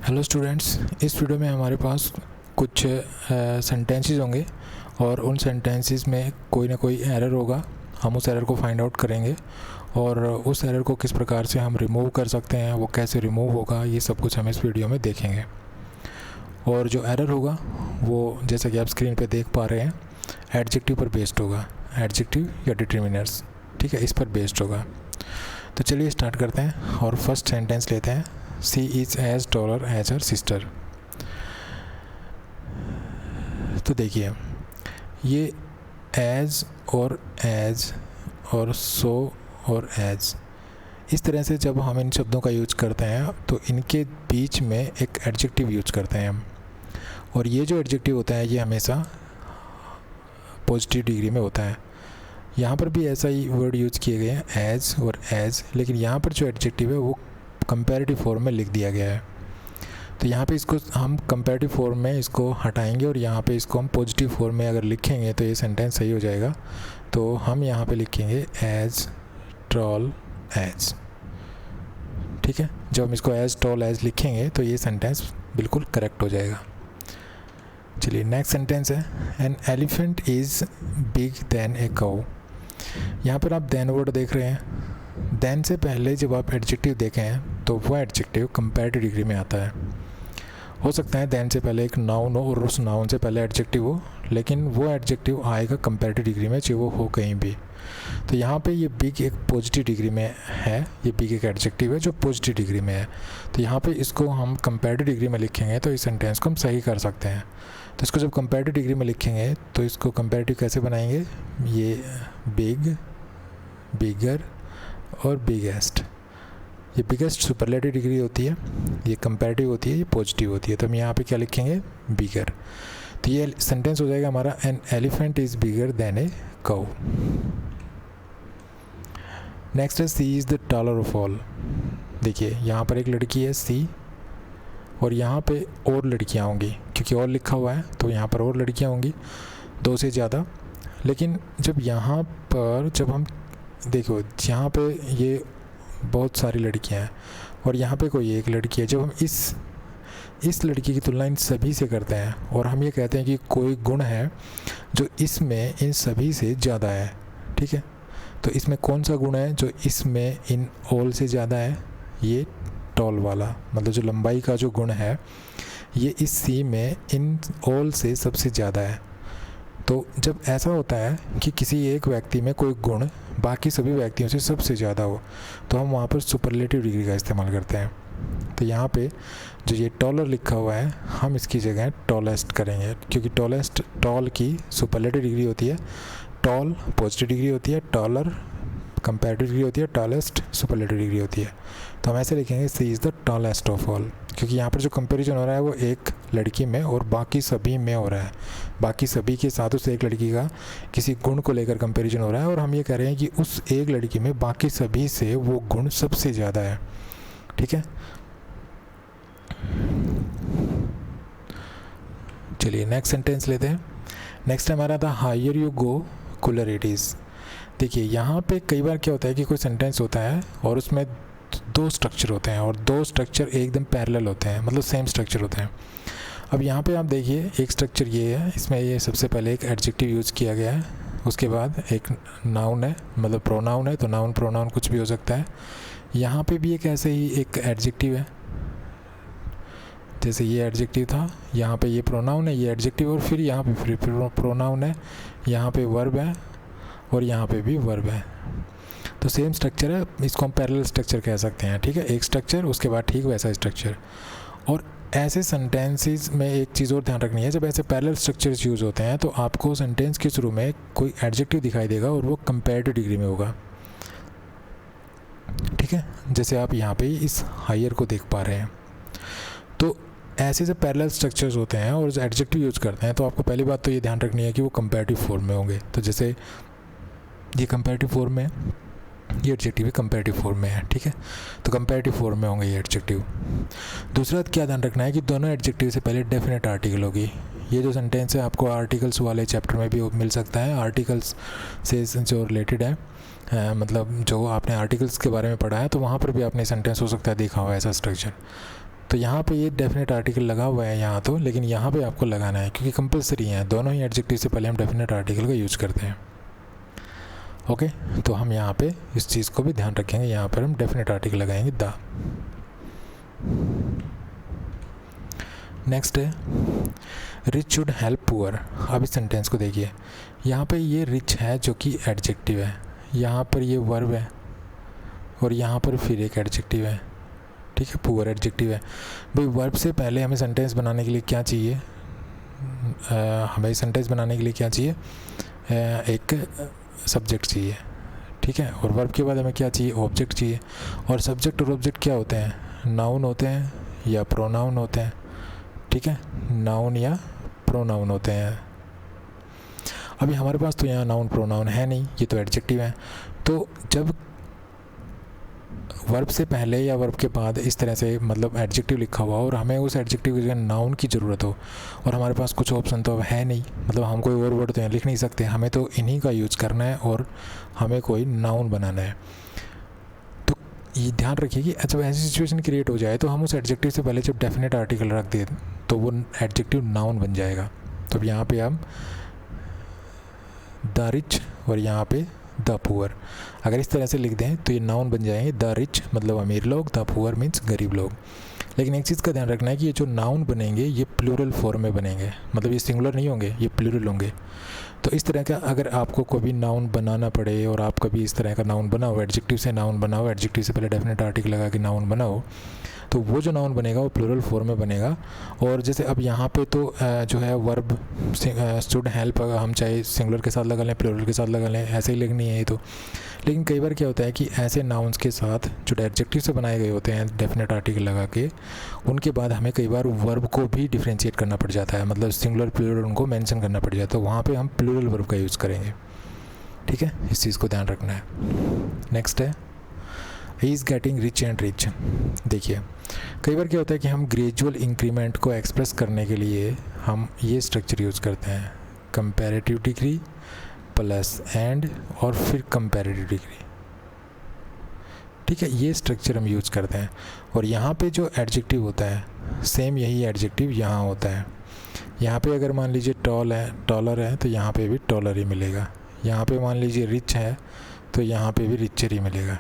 Hello students, इस video में हमारे पास कुछ सेंटेंसेस होंगे और उन सेंटेंसेस में कोई ना कोई एरर होगा। हम उस एरर को फाइंड आउट करेंगे और उस एरर को किस प्रकार से हम रिमूव कर सकते हैं, वो कैसे रिमूव होगा, ये सब कुछ हम इस वीडियो में देखेंगे। और जो एरर होगा वो जैसा कि आप स्क्रीन पे देख पा रहे हैं, एडजेक्टिव पर बेस्ड होगा। एडजेक्टिव या डिटर्मिनर्स, ठीक है, इस पर बेस्ड होगा। तो चलिए स्टार्ट करते हैं और फर्स्ट सेंटेंस लेते हैं। She is as taller as her sister। तो देखिए, ये as और as और so और as, इस तरह से जब हम इन शब्दों का यूज करते हैं तो इनके बीच में एक एडजेक्टिव यूज करते हैं हम। और ये जो एडजेक्टिव होता है ये हमेशा पॉजिटिव डिग्री में होता है। यहाँ पर भी ऐसा ही वर्ड यूज किए गए हैं as और as, लेकिन यहाँ पर जो एडजेक्टिव है वो कंपैरेटिव फॉर्म में लिख दिया गया है। तो यहाँ पे इसको हम कंपैरेटिव फॉर्म में इसको हटाएंगे और यहाँ पे इसको हम पॉजिटिव फॉर्म में अगर लिखेंगे तो ये सेंटेंस सही हो जाएगा। तो हम यहाँ पे लिखेंगे एज टॉल एज, ठीक है। जब हम इसको एज टॉल एज लिखेंगे तो ये सेंटेंस बिल्कुल करेक्ट हो जाएगा। चलिए नेक्स्ट सेंटेंस है, an elephant is big than a cow. यहाँ पर आप देन वर्ड देख रहे हैं। देन से पहले जब आप एडजेक्टिव देखें हैं तो वो एडजेक्टिव कंपैरेटिव डिग्री में आता है। हो सकता है देन से पहले एक नाउन हो और उस नाउन से पहले एडजेक्टिव हो, लेकिन वो एडजेक्टिव आएगा कंपैरेटिव डिग्री में, चाहे वो हो कहीं भी। तो यहाँ पे ये बिग एक पॉजिटिव डिग्री में है, ये बिग एक एडजेक्टिव है जो पॉजिटिव डिग्री में है। तो यहाँ पे इसको हम कंपैरेटिव डिग्री में लिखेंगे तो इस सेंटेंस को हम सही कर सकते हैं। तो इसको जब कंपैरेटिव डिग्री में लिखेंगे तो इसको कंपैरेटिव कैसे बनाएंगे, ये बिग, बिगर और बिगेस्ट। ये बिगेस्ट सुपरलेटिव डिग्री होती है, ये कंपैरेटिव होती है, ये पॉजिटिव होती है। तो हम यहाँ पे क्या लिखेंगे, बिगर। तो ये सेंटेंस हो जाएगा हमारा, an elephant is bigger than a cow. Next है, C is the taller of all. देखिए यहाँ पर एक लड़की है सी, और यहाँ पे और लड़कियाँ होंगी, क्योंकि और लिखा हुआ है तो यहाँ पर और लड़कियाँ होंगी, 2 से ज़्यादा। लेकिन जब यहाँ पर जब हम देखो, यहाँ पे ये बहुत सारी लड़कियाँ हैं और यहाँ पे कोई एक लड़की है। जब हम इस लड़की की तुलना इन सभी से करते हैं और हम ये कहते हैं कि कोई गुण है जो इसमें इन सभी से ज़्यादा है, ठीक है। तो इसमें कौन सा गुण है जो इसमें इन ऑल से ज़्यादा है, ये टॉल वाला, मतलब जो लंबाई का जो गुण है ये इस सी में इन ऑल से सबसे ज़्यादा है। तो जब ऐसा होता है कि किसी एक व्यक्ति में कोई गुण बाकी सभी व्यक्तियों से सबसे ज़्यादा हो तो हम वहाँ पर सुपरलेटिव डिग्री का इस्तेमाल करते हैं। तो यहाँ पे जो ये टॉलर लिखा हुआ है हम इसकी जगह टॉलेस्ट करेंगे, क्योंकि टॉलेस्ट टॉल की सुपरलेटिव डिग्री होती है, टॉल पॉजिटिव डिग्री होती है, टॉलर कंपैरेटिव डिग्री होती है, टॉलेस्ट सुपरलेटिव डिग्री होती है। तो हम ऐसे लिखेंगे, C is the tallest of all, क्योंकि यहाँ पर जो कंपैरिजन हो रहा है वो एक लड़की में और बाकी सभी में हो रहा है। बाकी सभी के साथ उस एक लड़की का किसी गुण को लेकर कंपैरिजन हो रहा है और हम ये कह रहे हैं कि उस एक लड़की में बाकी सभी से वो गुण सबसे ज़्यादा है, ठीक है। चलिए नेक्स्ट सेंटेंस लेते हैं। नेक्स्ट हमारा था, higher you go cooler it is. देखिए यहाँ पे कई बार क्या होता है कि कोई सेंटेंस होता है और उसमें 2 स्ट्रक्चर होते हैं और 2 स्ट्रक्चर एकदम पैरेलल होते हैं, मतलब सेम स्ट्रक्चर होते हैं। अब यहाँ पे आप देखिए, एक स्ट्रक्चर ये है, इसमें ये सबसे पहले एक एडजेक्टिव यूज़ किया गया है, उसके बाद एक नाउन है, मतलब प्रोनाउन है, तो नाउन प्रोनाउन कुछ भी हो सकता है। यहाँ पे भी एक ऐसे ही एक एडजेक्टिव है, जैसे ये एडजेक्टिव था, यहाँ पे ये प्रोनाउन है, ये एडजेक्टिव, और फिर यहाँ पे फिर प्रोनाउन है, यहाँ पे वर्ब है और यहाँ पे भी वर्ब है। तो सेम स्ट्रक्चर है, इसको हम पैरेलल स्ट्रक्चर कह सकते हैं, ठीक है। एक स्ट्रक्चर उसके बाद ठीक वैसा स्ट्रक्चर। और ऐसे सेंटेंसेस में एक चीज़ और ध्यान रखनी है, जब ऐसे पैरेलल स्ट्रक्चर्स यूज़ होते हैं तो आपको सेंटेंस के शुरू में कोई एडजेक्टिव दिखाई देगा और वो कंपैरेटिव डिग्री में होगा, ठीक है। जैसे आप यहाँ पे इस हायर को देख पा रहे हैं। तो ऐसे जब पैरेलल स्ट्रक्चर्स होते हैं और एडजेक्टिव यूज़ करते हैं तो आपको पहली बात तो ये ध्यान रखनी है कि वो कंपैरेटिव फॉर्म में होंगे। तो जैसे ये कंपैरेटिव फॉर्म में, ये एडजेक्टिव कंपैरेटिव फॉर्म में है, ठीक है। तो कंपैरेटिव फॉर्म में होंगे ये एडजेक्टिव। दूसरा क्या ध्यान रखना है कि दोनों एडजेक्टिव से पहले डेफिनेट आर्टिकल होगी। ये जो सेंटेंस है आपको आर्टिकल्स वाले चैप्टर में भी मिल सकता है, आर्टिकल्स से जो रिलेटेड है, मतलब जो आपने आर्टिकल्स के बारे में पढ़ा है तो वहाँ पर भी आपने सेंटेंस हो सकता है देखा हो ऐसा स्ट्रक्चर। तो यहाँ पे ये डेफिनेट आर्टिकल लगा हुआ है यहाँ तो, लेकिन यहाँ पे आपको लगाना है क्योंकि कंपलसरी है, दोनों ही एडजेक्टिव से पहले हम डेफिनेट आर्टिकल का यूज़ करते हैं। ओके, तो हम यहाँ पे इस चीज़ को भी ध्यान रखेंगे, यहाँ पर हम डेफिनेट आर्टिकल लगाएंगे द। नेक्स्ट है रिच शुड हेल्प पुअर। अब इस सेंटेंस को देखिए, यहाँ पे ये रिच है जो कि एडजेक्टिव है, यहाँ पर ये वर्ब है और यहाँ पर फिर एक एडजेक्टिव है, ठीक है, पुअर एडजेक्टिव है। भाई वर्ब से पहले हमें सेंटेंस बनाने के लिए क्या चाहिए, हमें सेंटेंस बनाने के लिए क्या चाहिए, एक सब्जेक्ट चाहिए, ठीक है, और वर्ब के बाद हमें क्या चाहिए, ऑब्जेक्ट चाहिए। और सब्जेक्ट और ऑब्जेक्ट क्या होते हैं, नाउन होते हैं या प्रोनाउन होते हैं, ठीक है, नाउन या प्रोनाउन होते हैं। अभी हमारे पास तो यहाँ नाउन प्रोनाउन है नहीं, ये तो एडजेक्टिव है। तो जब वर्ब से पहले या वर्ब के बाद इस तरह से मतलब एडजेक्टिव लिखा हुआ और हमें उस एडजेक्टिव की जगह नाउन की ज़रूरत हो और हमारे पास कुछ ऑप्शन तो अब है नहीं, मतलब हम कोई और वर्ड तो यहाँ लिख नहीं सकते, हमें तो इन्हीं का यूज़ करना है और हमें कोई नाउन बनाना है। तो ये ध्यान रखिए कि जब ऐसी सिचुएशन क्रिएट हो जाए तो हम उस एडजेक्टिव से पहले जब डेफिनेट आर्टिकल रख दें तो वो एडजेक्टिव नाउन बन जाएगा। तो अब यहाँ पे हम द रिच और यहाँ पे द पुअर अगर इस तरह से लिख दें तो ये नाउन बन जाएंगे। द रिच मतलब अमीर लोग, द पुअर मीन्स गरीब लोग। लेकिन एक चीज़ का ध्यान रखना है कि ये जो नाउन बनेंगे ये प्लूरल फॉर्म में बनेंगे, मतलब ये सिंगुलर नहीं होंगे, ये प्लूरल होंगे। तो इस तरह का अगर आपको कभी नाउन बनाना पड़े और आप कभी इस तरह का नाउन बनाओ, एडजेक्टिव से नाउन बनाओ, एडजेक्टिव से पहले डेफिनेट आर्टिकल लगा के नाउन बनाओ, तो वो जो नाउन बनेगा वो प्लूरल फॉर्म में बनेगा। और जैसे अब यहाँ पे तो जो है वर्ब शुड हेल्प हम चाहे सिंगुलर के साथ लगा लें, प्लूरल के साथ लगा लें, ऐसे ही लिखनी है ये तो। लेकिन कई बार क्या होता है कि ऐसे नाउन्स के साथ जो एडजेक्टिव से बनाए गए होते हैं डेफिनेट आर्टिकल लगा के, उनके बाद हमें कई बार वर्ब को भी डिफ्रेंशिएट करना पड़ जाता है, मतलब सिंगुलर प्लूरल उनको मेंशन करना पड़ जाता है, तो वहाँ पे हम प्लूरल वर्ब का यूज़ करेंगे, ठीक है, इस चीज़ को ध्यान रखना है। नेक्स्ट है he is getting rich and rich. देखिए कई बार क्या होता है कि हम ग्रेजुअल इंक्रीमेंट को एक्सप्रेस करने के लिए हम ये स्ट्रक्चर यूज़ करते हैं, कंपैरेटिव डिग्री प्लस एंड और फिर कंपैरेटिव डिग्री, ठीक है, ये स्ट्रक्चर हम यूज़ करते हैं। और यहाँ पे जो एडजेक्टिव होता है सेम यही एडजेक्टिव यहाँ होता है। यहाँ पे अगर मान लीजिए टॉलर है तो यहाँ पे भी टॉलर ही मिलेगा, यहाँ पे मान लीजिए रिच है तो यहाँ पे भी रिचर ही मिलेगा,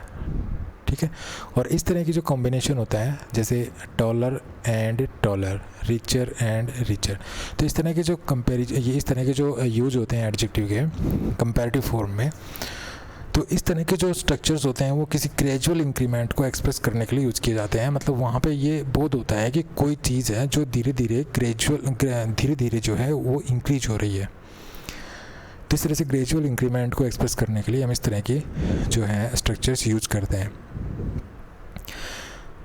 ठीक है। और इस तरह की जो कॉम्बिनेशन होता है जैसे taller and taller, richer and richer, तो इस तरह के जो ये इस तरह के जो यूज होते हैं एडजेक्टिव के कंपैरेटिव फॉर्म में, तो इस तरह के जो स्ट्रक्चर्स होते हैं वो किसी ग्रेजुअल इंक्रीमेंट को एक्सप्रेस करने के लिए यूज़ किए जाते हैं। मतलब वहाँ पे ये बोध होता है कि कोई चीज़ है जो धीरे धीरे जो है वो इंक्रीज हो रही है। तो इस तरह से ग्रेजुअल इंक्रीमेंट को एक्सप्रेस करने के लिए हम इस तरह के जो है स्ट्रक्चर्स यूज करते हैं।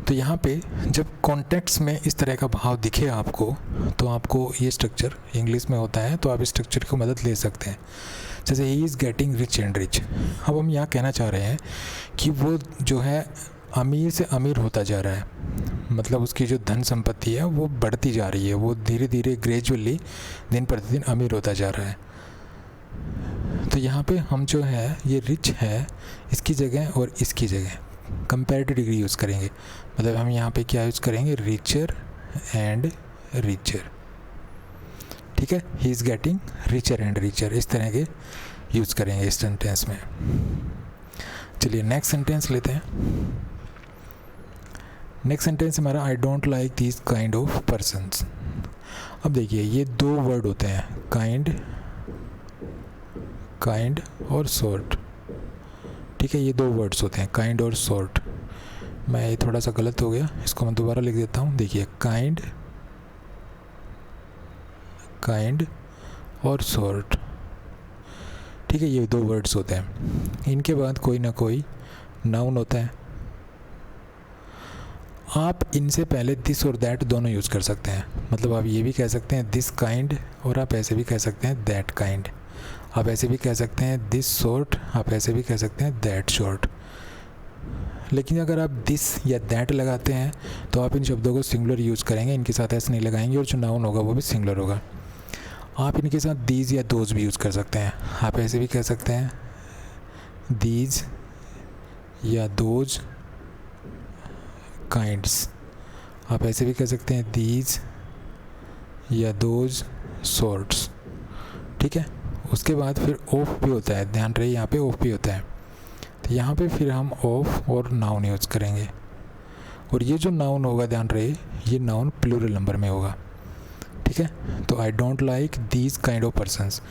तो यहाँ पे जब कॉन्टेक्स्ट में इस तरह का भाव दिखे आपको तो आपको ये स्ट्रक्चर इंग्लिश में होता है तो आप इस स्ट्रक्चर की मदद ले सकते हैं। जैसे ही is getting rich and rich, अब हम यहाँ कहना चाह रहे हैं कि वो जो है अमीर से अमीर होता जा रहा है, मतलब उसकी जो धन संपत्ति है वो बढ़ती जा रही है, वो धीरे धीरे ग्रेजुअली दिन प्रतिदिन अमीर होता जा रहा है। तो यहाँ पे हम जो है ये रिच है इसकी जगह और इसकी जगह कंपैरेटिव डिग्री यूज़ करेंगे, मतलब हम यहाँ पे क्या यूज़ करेंगे, रिचर एंड रिचर, ठीक है, he is getting richer and richer, इस तरह के यूज़ करेंगे इस सेंटेंस में। चलिए नेक्स्ट सेंटेंस लेते हैं। नेक्स्ट सेंटेंस हमारा I don't like this kind of persons. अब देखिए ये दो वर्ड होते हैं, काइंड और सॉर्ट, ठीक है, ये दो वर्ड्स होते हैं काइंड और सॉर्ट। मैं ये थोड़ा सा गलत हो गया, इसको मैं दोबारा लिख देता हूँ। देखिए काइंड और सॉर्ट, ठीक है, ये दो वर्ड्स होते हैं, इनके बाद कोई ना कोई नाउन होता है। आप इनसे पहले दिस और दैट दोनों यूज़ कर सकते हैं, मतलब आप ये भी कह सकते हैं दिस काइंड और आप ऐसे भी कह सकते हैं दैट काइंड, आप ऐसे भी कह सकते हैं दिस शॉर्ट, आप ऐसे भी कह सकते हैं दैट शॉर्ट। लेकिन अगर आप दिस या दैट लगाते हैं तो आप इन शब्दों को सिंगुलर यूज़ करेंगे, इनके साथ ऐसे नहीं लगाएंगे और जो नाउन होगा वो भी सिंगुलर होगा। आप इनके साथ दीज या दोज भी यूज़ कर सकते हैं, आप ऐसे भी कह सकते हैं दीज या दोज काइंड्स, आप ऐसे भी कह सकते हैं दीज या दोज सॉर्ट्स, ठीक है। उसके बाद फिर ऑफ भी होता है, ध्यान रहे यहाँ पे ऑफ भी होता है। तो यहाँ पे फिर हम ऑफ और नाउन यूज़ करेंगे, और ये जो नाउन होगा ध्यान रहे ये नाउन प्लूरल नंबर में होगा, ठीक है। तो I don't like these kind of persons,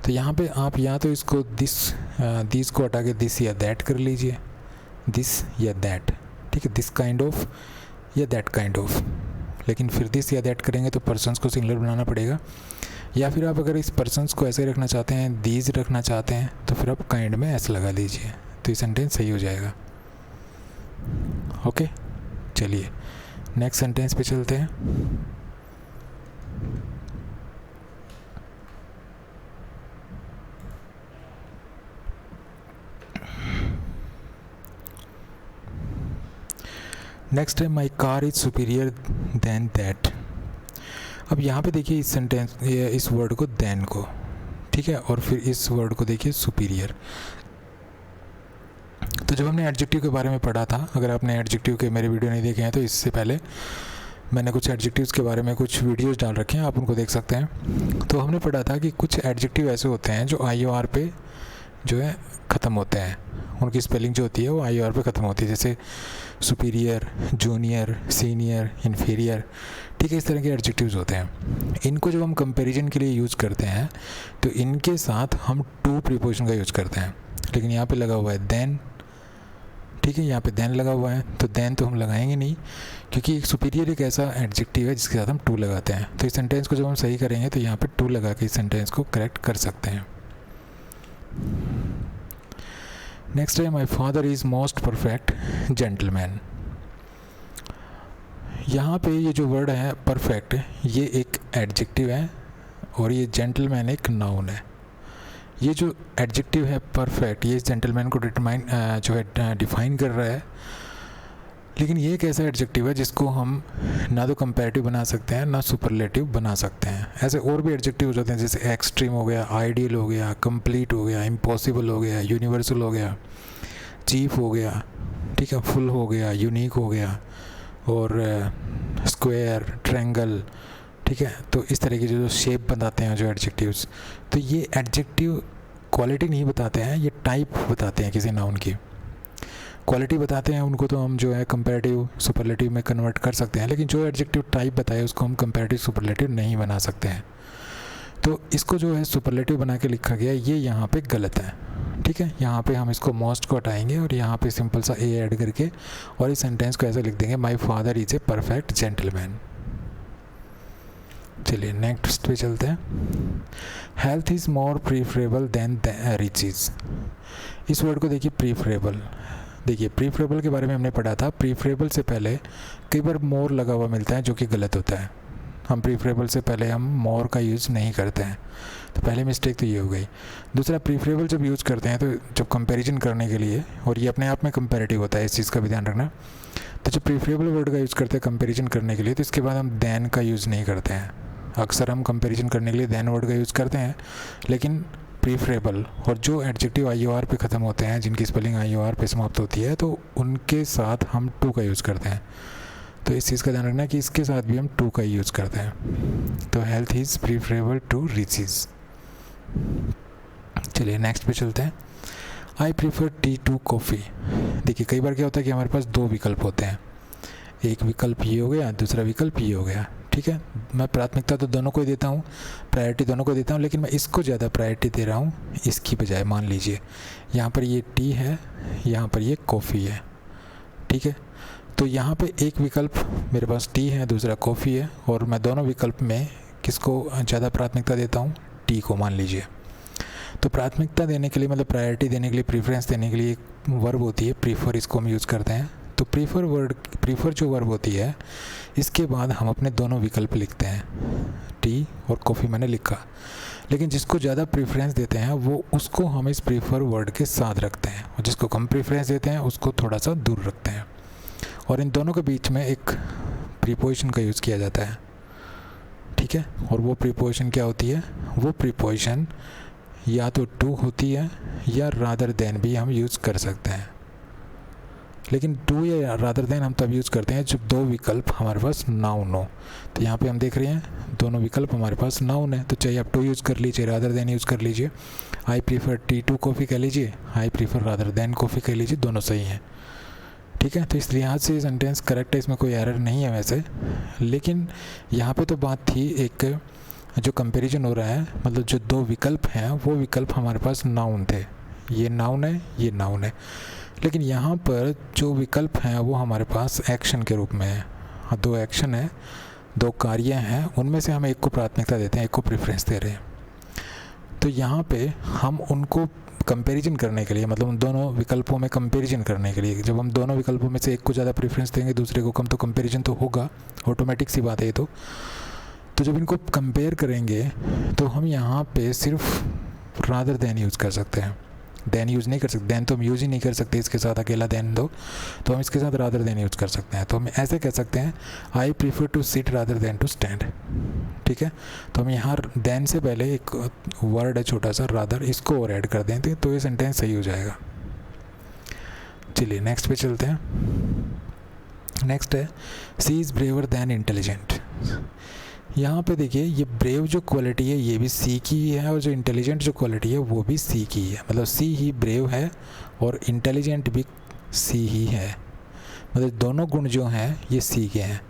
तो यहाँ पे आप या तो इसको दिस को हटा के दिस या दैट कर लीजिए, दिस या दैट, ठीक है, दिस काइंड ऑफ या दैट काइंड ऑफ। लेकिन फिर दिस या दैट करेंगे तो पर्सनस को सिंगुलर बनाना पड़ेगा, या फिर आप अगर इस पर्सनस को ऐसे रखना चाहते हैं, दीज रखना चाहते हैं, तो फिर आप काइंड में ऐसे लगा दीजिए, तो ये सेंटेंस सही हो जाएगा। ओके, चलिए नेक्स्ट सेंटेंस पे चलते हैं। नेक्स्ट है my car is superior than that. अब यहाँ पे देखिए इस सेंटेंस, इस वर्ड को देन को, ठीक है, और फिर इस वर्ड को देखिए सुपीरियर। तो जब हमने एडजेक्टिव के बारे में पढ़ा था, अगर आपने एडजेक्टिव के मेरे वीडियो नहीं देखे हैं तो इससे पहले मैंने कुछ एडजेक्टिव्स के बारे में कुछ वीडियोस डाल रखे हैं, आप उनको देख सकते हैं। तो हमने पढ़ा था कि कुछ एडजेक्टिव ऐसे होते हैं जो IOR पे जो है ख़त्म होते हैं, उनकी स्पेलिंग जो होती है वो IOR पे ख़त्म होती है, जैसे सुपीरियर, जूनियर, सीनियर, इन्फीरियर, ठीक है, इस तरह के एडजेक्टिव्स होते हैं। इनको जब हम कंपैरिजन के लिए यूज़ करते हैं तो इनके साथ हम टू प्रीपोजिशन का यूज़ करते हैं, लेकिन यहाँ पे लगा हुआ है देन, ठीक है, यहाँ पे देन लगा हुआ है, तो देन तो हम लगाएंगे नहीं, क्योंकि सुपीरियर एक ऐसा एडजेक्टिव है जिसके साथ हम टू लगाते हैं। तो इस सेंटेंस को जब हम सही करेंगे तो यहाँ पे टू लगा के इस सेंटेंस को करेक्ट कर सकते हैं। नेक्स्ट है माई father is most perfect gentleman. यहाँ पे ये जो वर्ड है परफेक्ट, ये एक एडजेक्टिव है और ये जेंटलमैन एक नाउन है। ये जो एडजेक्टिव है परफेक्ट, ये जेंटलमैन को डिफाइन कर रहा है, लेकिन ये एक ऐसा एडजेक्टिव है जिसको हम ना तो कंपैरेटिव बना सकते हैं ना सुपरलेटिव बना सकते हैं। ऐसे और भी एडजेक्टिव हो जाते हैं, जैसे एक्सट्रीम हो गया, आइडियल हो गया, कंप्लीट हो गया, इम्पॉसिबल हो गया, यूनिवर्सल हो गया, चीप हो गया, ठीक है, फुल हो गया, यूनिक हो गया, और स्क्वायर, ट्रायंगल, ठीक है। तो इस तरह की जो शेप बताते हैं जो एडजेक्टिव्स, तो ये एडजेक्टिव क्वालिटी नहीं बताते हैं, ये टाइप बताते हैं किसी नाउन की। क्वालिटी बताते हैं उनको तो हम जो है कंपैरेटिव सुपरलेटिव में कन्वर्ट कर सकते हैं, लेकिन जो एडजेक्टिव टाइप बताए उसको हम कंपैरेटिव सुपरलेटिव नहीं बना सकते हैं। तो इसको जो है सुपरलेटिव बना के लिखा गया, ये यहाँ पे गलत है, ठीक है। यहाँ पे हम इसको मोस्ट को हटाएंगे और यहाँ पे सिंपल सा ए ऐड करके और इस सेंटेंस को ऐसे लिख देंगे, my father is a perfect gentleman. चलिए नेक्स्ट पे चलते हैं। Health is more preferable than riches. इस वर्ड को देखिए प्रीफरेबल, देखिए प्रीफरेबल के बारे में हमने पढ़ा था। प्रीफरेबल से पहले कई बार मोर लगा हुआ मिलता है जो कि गलत होता है। हम प्रीफरेबल से पहले हम मोर का यूज़ नहीं करते हैं, तो पहले मिस्टेक तो ये हो गई। दूसरा, प्रीफरेबल जब यूज़ करते हैं तो जब कंपैरिजन करने के लिए, और ये अपने आप में कंपैरेटिव होता है, इस चीज़ का भी ध्यान रखना। तो जब प्रीफरेबल वर्ड का यूज़ करते हैं कंपैरिजन करने के लिए, तो इसके बाद हम देन का यूज़ नहीं करते हैं। अक्सर हम कंपैरिजन करने के लिए देन वर्ड का यूज़ करते हैं, लेकिन प्रीफरेबल और जो एडजेक्टिव IOR पे ख़त्म होते हैं, जिनकी स्पेलिंग IOR पे समाप्त होती है, तो उनके साथ हम टू का यूज़ करते हैं। तो इस चीज़ का ध्यान रखना कि इसके साथ भी हम टू का यूज़ करते हैं। तो health is preferable to riches. चलिए नेक्स्ट पे चलते हैं। I prefer tea to coffee. देखिए कई बार क्या होता है कि हमारे पास दो विकल्प होते हैं, एक विकल्प ये हो गया, दूसरा विकल्प ये हो गया, ठीक है। मैं प्राथमिकता तो दोनों को ही देता हूँ, प्रायोरिटी दोनों को देता हूँ, लेकिन मैं इसको ज़्यादा प्रायोरिटी दे रहा हूँ इसकी बजाय। मान लीजिए यहाँ पर ये टी है, यहाँ पर ये कॉफ़ी है, ठीक है। तो यहाँ पे एक विकल्प मेरे पास टी है, दूसरा कॉफ़ी है, और मैं दोनों विकल्प में किसको ज़्यादा प्राथमिकता देता हूँ, टी को मान लीजिए। तो प्राथमिकता देने के लिए, मतलब प्रायोरिटी देने के लिए, प्रीफरेंस देने के लिए एक वर्ब होती है प्रीफर, इसको हम यूज़ करते हैं। तो प्रीफर जो वर्ब होती है, इसके बाद हम अपने दोनों विकल्प लिखते हैं, टी और कॉफ़ी मैंने लिखा, लेकिन जिसको ज़्यादा प्रीफरेंस देते हैं वो उसको हम इस प्रीफर वर्ड के साथ रखते हैं, और जिसको कम प्रीफरेंस देते हैं उसको थोड़ा सा दूर रखते हैं, और इन दोनों के बीच में एक प्रीपोजिशन का यूज़ किया जाता है, ठीक है। और वो प्रीपोजिशन क्या होती है, वो प्रीपोजिशन या तो टू होती है या रादर देन भी हम यूज़ कर सकते हैं। लेकिन टू या रादर देन हम तब यूज़ करते हैं जब दो विकल्प हमारे पास नाउन हो। तो यहाँ पे हम देख रहे हैं दोनों विकल्प हमारे पास नाउन है, तो चाहिए आप टू यूज़ कर लीजिए, रादर देन यूज़ कर लीजिए। I prefer tea to coffee कह लीजिए, I prefer rather than coffee कह लीजिए, दोनों सही हैं। ठीक है, तो इस लिहाज से सेंटेंस करेक्ट है, इसमें कोई एरर नहीं है वैसे। लेकिन यहाँ पे तो बात थी एक जो कंपैरिजन हो रहा है, मतलब जो दो विकल्प हैं वो विकल्प हमारे पास नाउन थे, ये नाउन है, ये नाउन है। लेकिन यहाँ पर जो विकल्प हैं वो हमारे पास एक्शन के रूप में है। दो एक्शन है, दो कार्य हैं, उनमें से हम एक को प्राथमिकता देते हैं, एक को प्रेफरेंस दे रहे हैं। तो यहाँ पे हम उनको कंपैरिजन करने के लिए, मतलब उन दोनों विकल्पों में कंपैरिजन करने के लिए, जब हम दोनों विकल्पों में से एक को ज़्यादा प्रेफरेंस देंगे दूसरे को कम, तो कंपैरिजन तो होगा, ऑटोमेटिक सी बात है ये तो जब इनको कंपेयर करेंगे तो हम यहाँ पे सिर्फ रादर देन यूज़ कर सकते हैं, देन यूज़ नहीं कर सकते। देन तो हम यूज़ ही नहीं कर सकते इसके साथ, अकेला देन दो, तो हम इसके साथ रादर देन यूज़ कर सकते हैं। तो हम ऐसे कह सकते हैं I prefer to sit rather than to stand. ठीक है, तो हम यहाँ देन से पहले एक वर्ड है छोटा सा रादर, इसको और ऐड कर दें तो ये सेंटेंस सही हो जाएगा। चलिए नेक्स्ट पे चलते हैं। नेक्स्ट है C is brewer then intelligent. यहाँ पे देखिए ये ब्रेव जो क्वालिटी है ये भी सी की ही है, और जो इंटेलिजेंट जो क्वालिटी है वो भी सी की है। मतलब सी ही ब्रेव है और इंटेलिजेंट भी सी ही है, मतलब दोनों गुण जो हैं ये सी के हैं।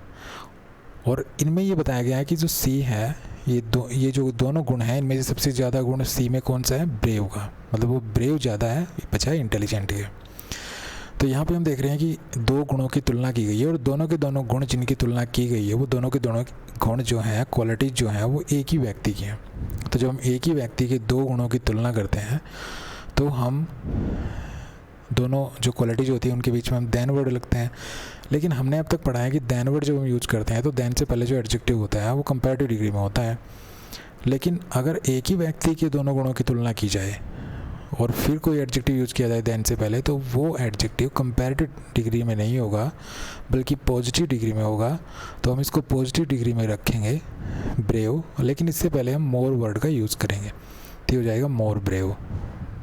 और इनमें ये बताया गया है कि जो सी है ये जो दोनों गुण हैं इनमें से सबसे ज़्यादा गुण सी में कौन सा है, ब्रेव का, मतलब वो ब्रेव ज़्यादा है बजाय इंटेलिजेंट के। तो यहाँ पे हम देख रहे हैं कि दो गुणों की तुलना की गई है, और दोनों के दोनों गुण जिनकी तुलना की गई है वो दोनों के दोनों गुण जो हैं, क्वालिटीज़ जो हैं वो एक ही व्यक्ति की हैं। तो जब हम एक ही व्यक्ति के दो गुणों की तुलना करते हैं तो हम दोनों जो क्वालिटीज़ होती है उनके बीच में हम देन वर्ड लगते हैं। लेकिन हमने अब तक पढ़ा है कि देन वर्ड जब हम यूज़ करते हैं तो देन से पहले जो एडजेक्टिव होता है वो कंपैरेटिव डिग्री में होता है। लेकिन अगर एक ही व्यक्ति के दोनों गुणों की तुलना की जाए और फिर कोई एडजेक्टिव यूज़ किया जाए देन से पहले, तो वो एडजेक्टिव कंपैरेटिव डिग्री में नहीं होगा बल्कि पॉजिटिव डिग्री में होगा। तो हम इसको पॉजिटिव डिग्री में रखेंगे ब्रेव, लेकिन इससे पहले हम मोर वर्ड का यूज़ करेंगे, तो हो जाएगा मोर ब्रेव।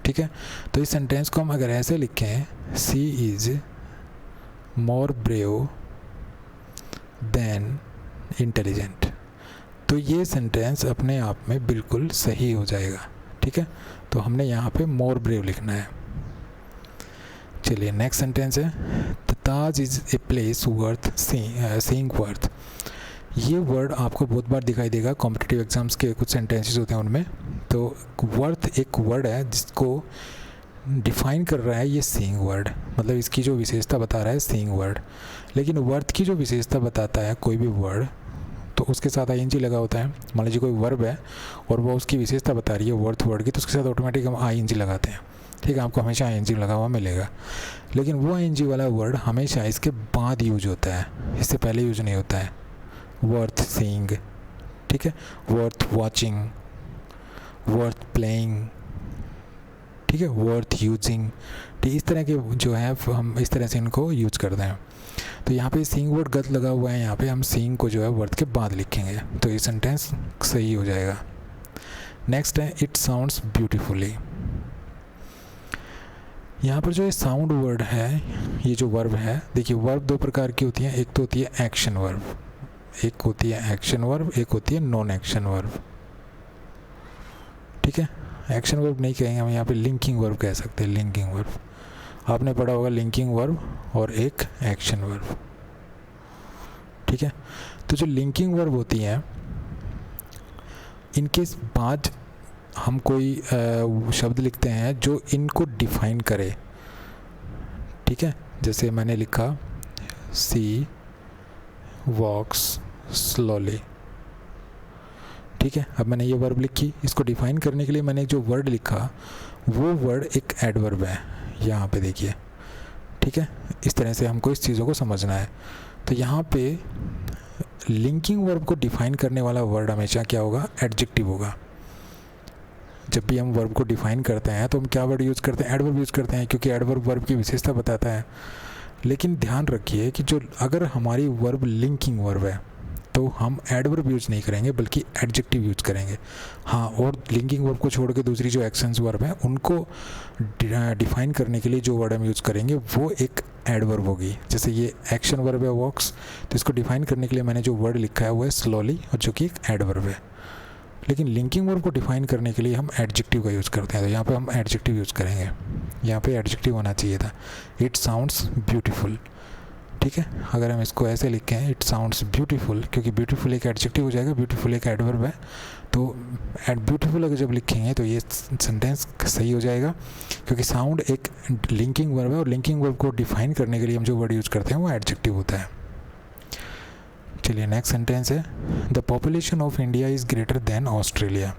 ठीक है, तो इस सेंटेंस को हम अगर ऐसे लिखें C is more brave than intelligent, तो ये सेंटेंस अपने आप में बिल्कुल सही हो जाएगा। ठीक है, तो हमने यहाँ पे मोर ब्रेव लिखना है। चलिए नेक्स्ट सेंटेंस है the Taj is a place worth seeing worth. ये वर्ड आपको बहुत बार दिखाई देगा, कॉम्पिटिटिव एग्जाम्स के कुछ सेंटेंसेस होते हैं उनमें। तो वर्थ एक वर्ड है जिसको डिफाइन कर रहा है ये सीइंग वर्ड, मतलब इसकी जो विशेषता बता रहा है सीइंग वर्ड। लेकिन वर्थ की जो विशेषता बताता है कोई भी वर्ड तो उसके साथ आईएनजी लगा होता है। मान लीजिए कोई वर्ब है और वो उसकी विशेषता बता रही है वर्थ वर्ड की, तो उसके साथ ऑटोमेटिक हम आईएनजी लगाते हैं। ठीक है, आपको हमेशा आईएनजी लगा हुआ मिलेगा। लेकिन वो आईएनजी वाला वर्ड हमेशा इसके बाद यूज होता है, इससे पहले यूज नहीं होता है। वर्थ सीइंग, ठीक है, वर्थ वॉचिंग, वर्थ प्लेइंग, ठीक है, वर्थ यूजिंग, ठीक, इस तरह के जो है हम इस तरह से इनको यूज करते हैं। तो यहाँ पे सीइंग वर्ड गलत लगा हुआ है, यहाँ पे हम सीइंग को जो है वर्थ के बाद लिखेंगे तो ये सेंटेंस सही हो जाएगा। नेक्स्ट है इट साउंड्स ब्यूटीफुली। यहाँ पर जो ये साउंड वर्ड है, ये जो वर्ब है, देखिए वर्ब दो प्रकार की होती है, एक तो होती है एक्शन वर्ब, एक होती है एक्शन वर्ब, एक होती है नॉन एक्शन वर्ब। ठीक है, एक्शन वर्ब नहीं कहेंगे हम, यहाँ पे लिंकिंग वर्ब कह सकते हैं। लिंकिंग वर्ब आपने पढ़ा होगा, लिंकिंग वर्ब और एक एक्शन वर्ब। ठीक है, तो जो लिंकिंग वर्ब होती हैं इनके बाद हम कोई शब्द लिखते हैं जो इनको डिफाइन करे। ठीक है, जैसे मैंने लिखा सी वॉक्स स्लोली। ठीक है, अब मैंने ये वर्ब लिखी, इसको डिफाइन करने के लिए मैंने जो वर्ड लिखा वो वर्ड एक एडवर्ब है, यहाँ पे देखिए। ठीक है, इस तरह से हमको इस चीज़ों को समझना है। तो यहाँ पे लिंकिंग वर्ब को डिफाइन करने वाला वर्ड हमेशा क्या होगा, एडजेक्टिव होगा। जब भी हम वर्ब को डिफाइन करते हैं तो हम क्या वर्ड यूज़ करते हैं, एडवर्ब यूज़ करते हैं, क्योंकि एडवर्ब वर्ब की विशेषता बताता है। लेकिन ध्यान रखिए कि जो अगर हमारी वर्ब लिंकिंग वर्ब है तो हम एडवर्ब यूज़ नहीं करेंगे बल्कि एडजेक्टिव यूज़ करेंगे। हाँ, और लिंकिंग वर्ब को छोड़ के दूसरी जो एक्शंस वर्ब हैं उनको डिफाइन करने के लिए जो वर्ड हम यूज़ करेंगे वो एक एडवर्ब होगी। जैसे ये एक्शन वर्ब है वॉक्स, तो इसको डिफाइन करने के लिए मैंने जो वर्ड लिखा है वो है स्लोली, और जो कि एक एडवर्ब है। लेकिन लिंकिंग वर्ब को डिफाइन करने के लिए हम एडजेक्टिव का यूज़ करते हैं, तो यहाँ पे हम एडजेक्टिव यूज़ करेंगे। यहाँ पे एडजेक्टिव होना चाहिए था, इट साउंड्स ब्यूटीफुल। ठीक है, अगर हम इसको ऐसे लिखें इट साउंड्स ब्यूटीफुल, क्योंकि ब्यूटीफुल एक एडजेक्टिव हो जाएगा, ब्यूटीफुल एक एडवर्ब है, तो ब्यूटीफुल अगर जब लिखेंगे तो ये सेंटेंस सही हो जाएगा, क्योंकि साउंड एक लिंकिंग वर्ब है और लिंकिंग वर्ब को डिफाइन करने के लिए हम जो वर्ड यूज़ करते हैं वो एडजेक्टिव होता है। चलिए नेक्स्ट सेंटेंस है, the population of India is greater than Australia.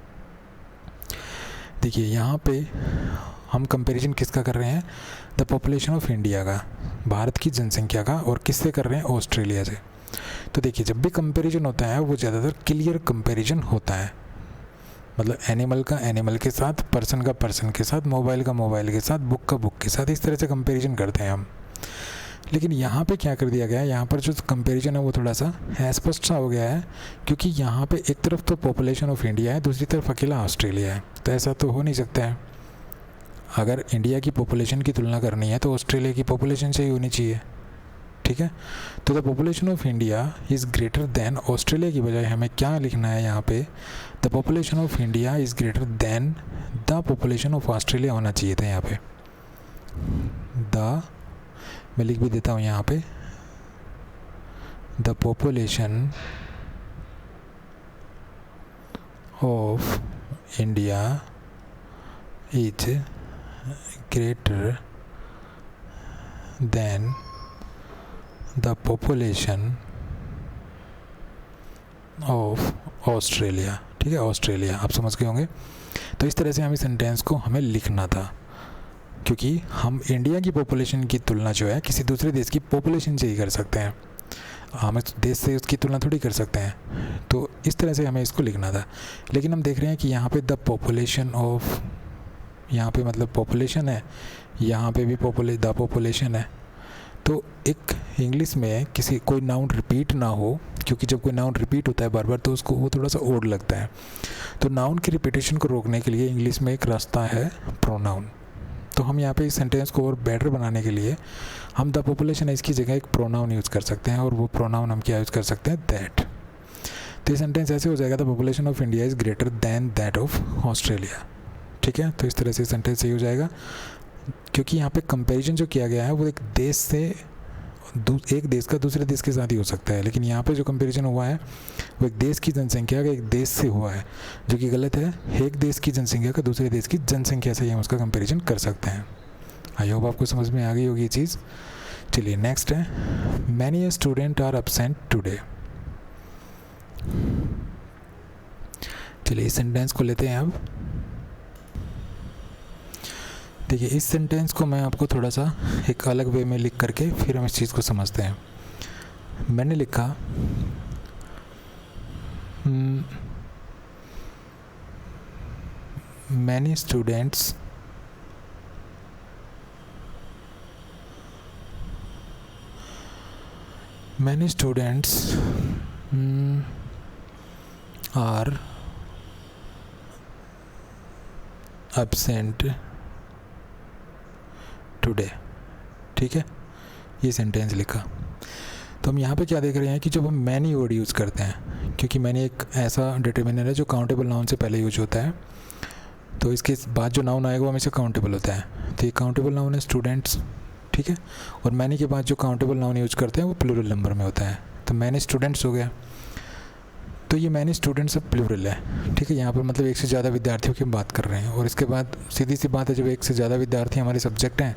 देखिए यहाँ पे हम कंपैरिजन किसका कर रहे हैं, द पॉपुलेशन ऑफ इंडिया का, भारत की जनसंख्या का, और किससे कर रहे हैं, ऑस्ट्रेलिया से। तो देखिए जब भी कंपैरिजन होता है वो ज़्यादातर क्लियर कंपैरिजन होता है, मतलब एनिमल का एनिमल के साथ, पर्सन का पर्सन के साथ, मोबाइल का मोबाइल के साथ, बुक का बुक के साथ, इस तरह से कंपैरिजन करते हैं हम। लेकिन यहाँ पे क्या कर दिया गया है, यहाँ पर जो कंपैरिजन है वो थोड़ा सा अस्पष्ट सा हो गया है, क्योंकि यहाँ पे एक तरफ तो पॉपुलेशन ऑफ इंडिया है, दूसरी तरफ अकेला ऑस्ट्रेलिया है, तो ऐसा तो हो नहीं सकता है। अगर इंडिया की पॉपुलेशन की तुलना करनी है तो ऑस्ट्रेलिया की पॉपुलेशन से ही होनी चाहिए। ठीक है, तो the population of India is greater than Australia की बजाय हमें क्या लिखना है यहाँ पे, the population of India is greater than the population of Australia होना चाहिए था यहाँ पे। मैं लिख भी देता हूँ यहाँ पे, the population of India is greater than the population of Australia. ठीक है, ऑस्ट्रेलिया, आप समझ गए होंगे। तो इस तरह से हमें सेंटेंस को हमें लिखना था, क्योंकि हम इंडिया की पॉपुलेशन की तुलना जो है किसी दूसरे देश की पॉपुलेशन से ही कर सकते हैं, हम इस देश से उसकी तुलना थोड़ी कर सकते हैं। तो इस तरह से हमें इसको लिखना था। लेकिन हम देख रहे हैं कि यहाँ पे द पॉपुलेशन ऑफ, यहाँ पे मतलब पॉपुलेशन है, यहाँ पे भी द पॉपुलेशन है, तो एक इंग्लिश में किसी कोई नाउन रिपीट ना हो, क्योंकि जब कोई नाउन रिपीट होता है बार बार तो उसको वो थोड़ा सा ओड लगता है। तो नाउन की रिपीटेशन को रोकने के लिए इंग्लिश में एक रास्ता है प्रोनाउन। तो हम यहाँ पे इस सेंटेंस को और बेटर बनाने के लिए हम द पॉपुलेशन है इसकी जगह एक प्रोनाउन यूज़ कर सकते हैं, और वो प्रोनाउन हम क्या यूज़ कर सकते हैं, दैट। तो ये सेंटेंस ऐसे हो जाएगा, the population of India is greater than that of Australia. ठीक है, तो इस तरह से सेंटेंस सही हो जाएगा, क्योंकि यहाँ पे कंपैरिजन जो किया गया है वो एक देश से, एक देश का दूसरे देश के साथ ही हो सकता है, लेकिन यहाँ पे जो कंपैरिजन हुआ है वो एक देश की जनसंख्या का एक देश से हुआ है, जो कि गलत है। एक देश की जनसंख्या का दूसरे देश की जनसंख्या से ही हम उसका कंपैरिजन कर सकते हैं। आई होप आपको समझ में आ गई होगी ये चीज़। चलिए नेक्स्ट है, many student are absent today. चलिए इस सेंटेंस को लेते हैं अब। देखिए इस सेंटेंस को मैं आपको थोड़ा सा एक अलग वे में लिख करके फिर हम इस चीज़ को समझते हैं। मैंने लिखा many students are absent today. ठीक है, ये सेंटेंस लिखा। तो हम यहाँ पे क्या देख रहे हैं कि जब हम मैनी वर्ड यूज़ करते हैं, क्योंकि मैनी एक ऐसा डिटर्मिनर है जो काउंटेबल नाउन से पहले यूज होता है, तो इसके बाद जो नाउन आएगा वो हमेशा काउंटेबल होता है। तो ये काउंटेबल नाउन है स्टूडेंट्स। ठीक है, और मैनी के बाद जो काउंटेबल नाउन यूज करते हैं वो प्लूरल नंबर में होता है। तो मैनी स्टूडेंट्स हो गया, तो ये मैनी स्टूडेंट्स अब प्लूरल है। ठीक है, यहाँ पर मतलब एक से ज़्यादा विद्यार्थियों की हम बात कर रहे हैं, और इसके बाद सीधी सी बात है, जब एक से ज़्यादा विद्यार्थी हमारे सब्जेक्ट हैं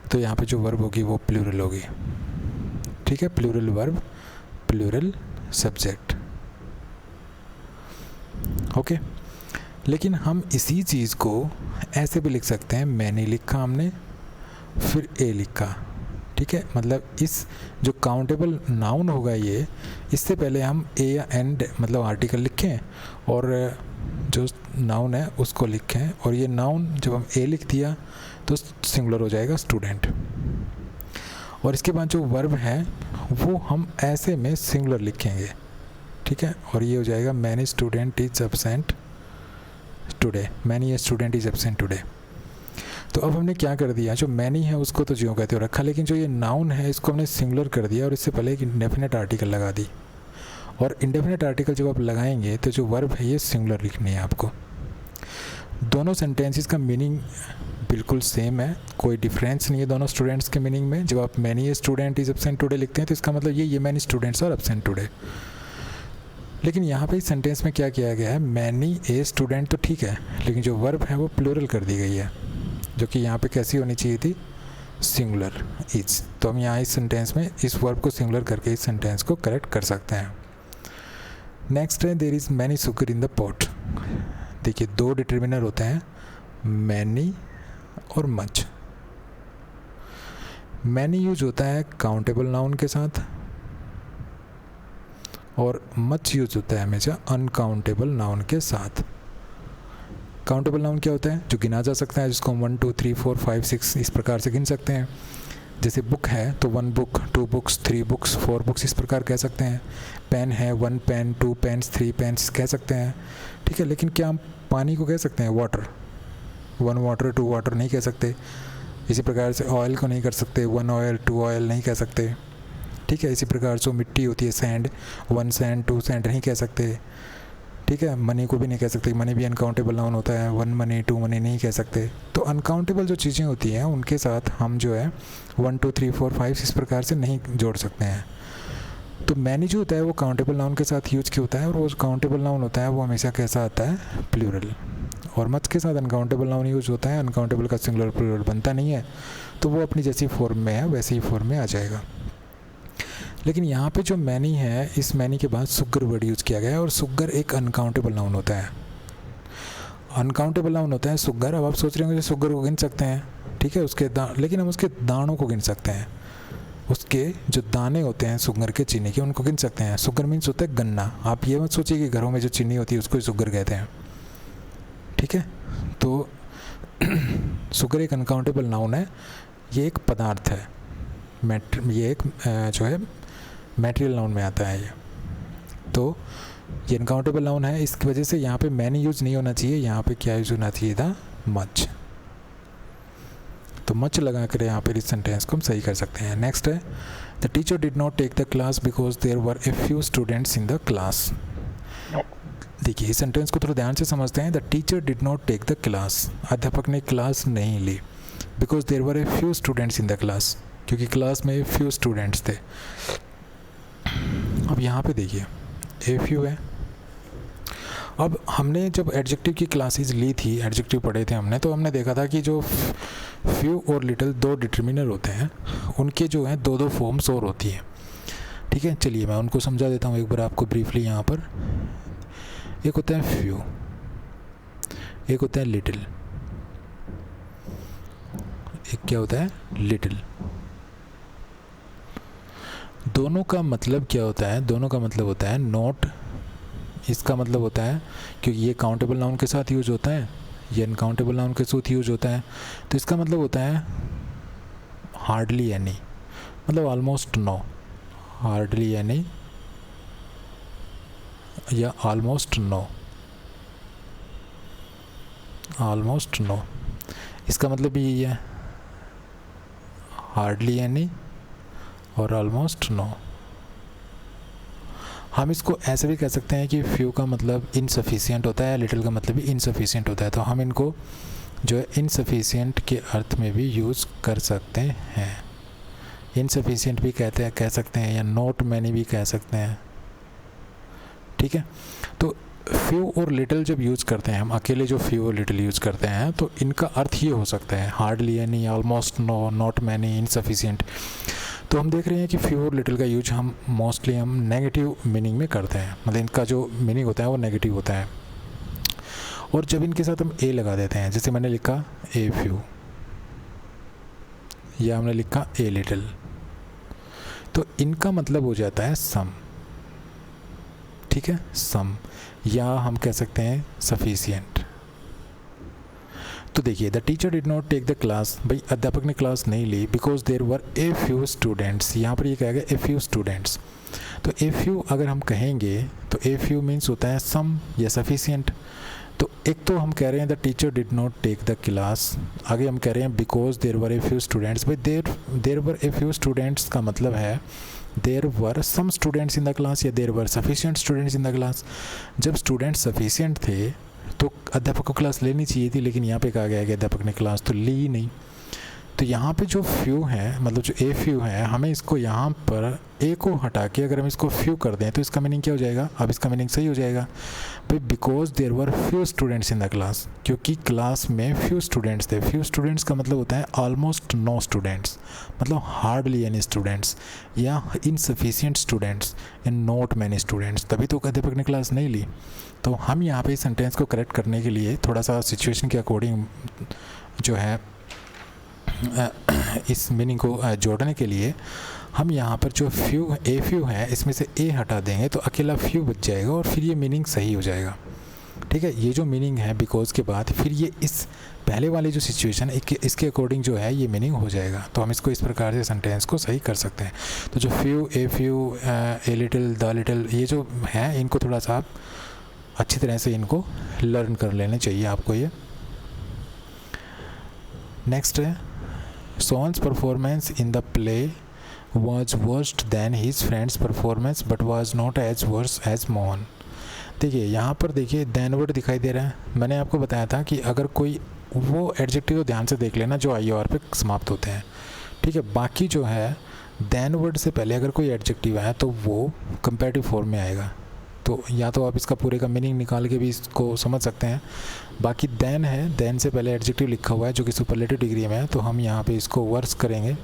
तो यहाँ पे जो वर्ब होगी वो प्लूरल होगी। ठीक है, plural verb plural subject. Okay, लेकिन हम इसी चीज़ को ऐसे भी लिख सकते हैं, मैंने लिखा हमने फिर ए लिखा। ठीक है, मतलब इस जो काउंटेबल नाउन होगा ये, इससे पहले हम ए या एंड मतलब आर्टिकल लिखें और जो नाउन है उसको लिखें, और ये नाउन जब हम ए लिख दिया तो सिंगुलर हो जाएगा स्टूडेंट, और इसके बाद जो वर्ब है वो हम ऐसे में सिंगुलर लिखेंगे। ठीक है, और ये हो जाएगा many student is absent today, many student is absent today. तो अब हमने क्या कर दिया, जो मैनी है उसको तो ज्यों कहते हो रखा, लेकिन जो ये नाउन है इसको हमने सिंगुलर कर दिया और इससे पहले एक इंडेफिनेट आर्टिकल लगा दी। और इंडेफिनेट आर्टिकल जब आप लगाएंगे तो जो वर्ब है ये सिंगुलर लिखनी है आपको। दोनों सेंटेंसेस का मीनिंग बिल्कुल सेम है, कोई डिफरेंस नहीं है दोनों स्टूडेंट्स के मीनिंग में। जब आप many student is absent today लिखते हैं तो इसका मतलब ये many students are absent today. लेकिन यहाँ पे इस सेंटेंस में क्या किया गया है, मैनी ए स्टूडेंट तो ठीक है, लेकिन जो वर्ब है वो प्लूरल कर दी गई है, जो कि यहाँ पे कैसी होनी चाहिए थी, सिंगुलर इज। तो हम यहाँ इस सेंटेंस में इस वर्ब को सिंगुलर करके इस सेंटेंस को करेक्ट कर सकते हैं। नेक्स्ट है there is many sugar in the pot. देखिए दो डिटर्मिनर होते हैं, मैनी और मच। मैनी यूज होता है काउंटेबल नाउन के साथ और मच यूज होता है हमेशा अनकाउंटेबल नाउन के साथ। काउंटेबल नाउन क्या होता है, जो गिना जा सकता है, जिसको हम 1 2 3 4 5 6 इस प्रकार से गिन सकते हैं। जैसे बुक है तो 1 बुक, 2 बुक्स, 3 बुक्स, 4 बुक्स इस प्रकार कह सकते हैं। पेन है 1 पेन, 2 पेन्स, 3 पेन्स कह सकते हैं, ठीक है। लेकिन क्या हम पानी को कह सकते हैं वाटर, 1 वाटर 2 वाटर नहीं कह सकते। इसी प्रकार से ऑयल को नहीं कर सकते, 1 ऑयल 2 ऑयल नहीं कह सकते, ठीक है। इसी प्रकार से मिट्टी होती है सैंड, 1 सैंड 2 सैंड नहीं कह सकते, ठीक है। मनी को भी नहीं कह सकते, मनी भी अनकाउंटेबल नाउन होता है, 1 मनी 2 मनी नहीं कह सकते। तो अनकाउंटेबल जो चीज़ें होती हैं उनके साथ हम जो है 1 2 3 4 5 इस प्रकार से नहीं जोड़ सकते हैं। तो मैनी जो होता है वो काउंटेबल नाउन के साथ यूज क्यों होता है, और वो काउंटेबल नाउन होता है वो हमेशा कैसा आता है, प्लूरल। और मच के साथ अनकाउंटेबल नाउन यूज होता है, अनकाउंटेबल का सिंगुलर प्लूरल बनता नहीं है, तो वो अपनी जैसी फॉर्म में है वैसे ही फॉर्म में आ जाएगा। लेकिन यहाँ पे जो मैनी है, इस मैनी के बाद सुगर वर्ड यूज़ किया गया है, और सुगर एक अनकाउंटेबल नाउन होता है, अनकाउंटेबल नाउन होता है सुगर। अब आप सोच रहे होंगे सुगर को गिन सकते हैं, ठीक है, उसके लेकिन हम उसके दानों को गिन सकते हैं, उसके जो दाने होते हैं शुगर के, चीनी के, उनको गिन सकते हैं। शुगर मीन्स होता है गन्ना। आप ये मत सोचिए कि घरों में जो चीनी होती है उसको शुगर कहते हैं, ठीक है। तो शुगर एक अनकाउंटेबल नाउन है, ये एक पदार्थ है, ये एक जो है मटेरियल नाउन में आता है ये। तो ये अनकाउंटेबल नाउन है, इसकी वजह से यहाँ पे मैनी यूज नहीं होना चाहिए, यहाँ पे क्या यूज होना चाहिए था, मच। तो मच लगा कर यहाँ पे इस सेंटेंस को हम सही कर सकते हैं। नेक्स्ट है the teacher did not take the class because there were a few students in the class. देखिए इस सेंटेंस को थोड़ा ध्यान से समझते हैं। The teacher did not take the class, अध्यापक ने क्लास नहीं ली, because there were a few students in the class, क्योंकि क्लास में फ्यू स्टूडेंट्स थे। अब यहाँ पे देखिए ए फ्यू है। अब हमने जब एडजेक्टिव की क्लासेस ली थी, एडजेक्टिव पढ़े थे हमने, तो हमने देखा था कि जो फ्यू और लिटिल दो डिटर्मिनर होते हैं, उनके जो हैं दो दो फॉर्म्स और होती हैं, ठीक है। चलिए मैं उनको समझा देता हूँ एक बार आपको ब्रीफली। यहाँ पर एक होता है फ्यू, एक होता है लिटिल, एक क्या होता है, लिटिल। दोनों का मतलब क्या होता है, दोनों का मतलब होता है नॉट। इसका मतलब होता है, क्योंकि ये काउंटेबल नाउन के साथ यूज होता है, ये अनकाउंटेबल नाउन के साथ यूज होता है, तो इसका मतलब होता है हार्डली एनी, मतलब ऑलमोस्ट नो, हार्डली एनी या ऑलमोस्ट नो, ऑलमोस्ट नो। इसका मतलब भी यही है, हार्डली एनी और ऑलमोस्ट नो। हम इसको ऐसे भी कह सकते हैं कि फ्यू का मतलब इनसफिशिएंट होता है, लिटिल का मतलब भी इनसफिशिएंट होता है, तो हम इनको जो है इनसफिशिएंट के अर्थ में भी यूज़ कर सकते हैं। इनसफिशिएंट भी कह सकते हैं, या नॉट मैनी भी कह सकते हैं, ठीक है। तो फ्यू और लिटिल जब यूज़ करते हैं हम, अकेले जो फ्यू और लिटिल यूज़ करते हैं, तो इनका अर्थ ये हो सकता है hardly any, almost no, not many, insufficient. तो हम देख रहे हैं कि फ्यू और लिटिल का यूज हम मोस्टली हम नेगेटिव मीनिंग में करते हैं, मतलब इनका जो मीनिंग होता है वो नेगेटिव होता है। और जब इनके साथ हम ए लगा देते हैं, जैसे मैंने लिखा ए फ्यू या हमने लिखा ए लिटिल, तो इनका मतलब हो जाता है सम, ठीक है, सम, या हम कह सकते हैं सफिशिएंट। तो देखिए, the teacher did not take the class, भाई अध्यापक ने क्लास नहीं ली, because there were a few students. यहाँ पर ये कहा गया ए फ्यू स्टूडेंट्स। तो ए फ्यू अगर हम कहेंगे तो ए फ्यू मीन्स होता है सम या सफिशिएंट। तो एक तो हम कह रहे हैं the teacher did not take the class, आगे हम कह रहे हैं because there were a few students. भाई there were a few students का मतलब है there were some students in the class या there were sufficient students in the class. जब स्टूडेंट्स सफिशिएंट थे तो अध्यापक को क्लास लेनी चाहिए थी, लेकिन यहाँ पे कहा गया कि अध्यापक ने क्लास तो ली ही नहीं। तो यहाँ पे जो फ्यू है, मतलब जो ए फ्यू है, हमें इसको यहाँ पर ए को हटा के अगर हम इसको फ्यू कर दें तो इसका मीनिंग क्या हो जाएगा? अब इसका मीनिंग सही हो जाएगा भाई, because there were few students in the class, क्योंकि क्लास में फ्यू स्टूडेंट्स थे। फ्यू स्टूडेंट्स का मतलब होता है ऑलमोस्ट नो स्टूडेंट्स, मतलब हार्डली एनी स्टूडेंट्स या insufficient students and not many students, तभी तो अध्यापक ने क्लास नहीं ली। तो हम यहाँ पे इस सेंटेंस को करेक्ट करने के लिए थोड़ा सा सिचुएशन के अकॉर्डिंग जो है इस मीनिंग को जोड़ने के लिए हम यहाँ पर जो फ्यू ए फ्यू है इसमें से ए हटा देंगे तो अकेला फ्यू बच जाएगा और फिर ये मीनिंग सही हो जाएगा। ठीक है, ये जो मीनिंग है बिकॉज के बाद फिर ये इस पहले वाली जो सिचुएशन है इसके अकॉर्डिंग जो है ये मीनिंग हो जाएगा। तो हम इसको इस प्रकार से सेंटेंस को सही कर सकते हैं। तो जो few a little the little ये जो है इनको थोड़ा सा आप अच्छी तरह से इनको लर्न कर लेने चाहिए आपको ये। नेक्स्ट है Sohan's performance in the play was worse than his friend's performance but was not as worse as Mohan. देखिए यहाँ पर देखिए देन वर्ड दिखाई दे रहा है। मैंने आपको बताया था कि अगर कोई वो एडजेक्टिव को ध्यान से देख लेना जो आई और पे समाप्त होते हैं। ठीक है, बाकी जो है देन वर्ड से पहले अगर कोई एडजेक्टिव है तो वो कंपैरेटिव फॉर्म में आएगा। तो या तो आप इसका पूरे का मीनिंग निकाल के भी इसको समझ सकते हैं। बाकी देन है, देन से पहले एडजेक्टिव लिखा हुआ है जो कि सुपरलेटिव डिग्री में है, तो हम यहाँ पे इसको वर्स करेंगे।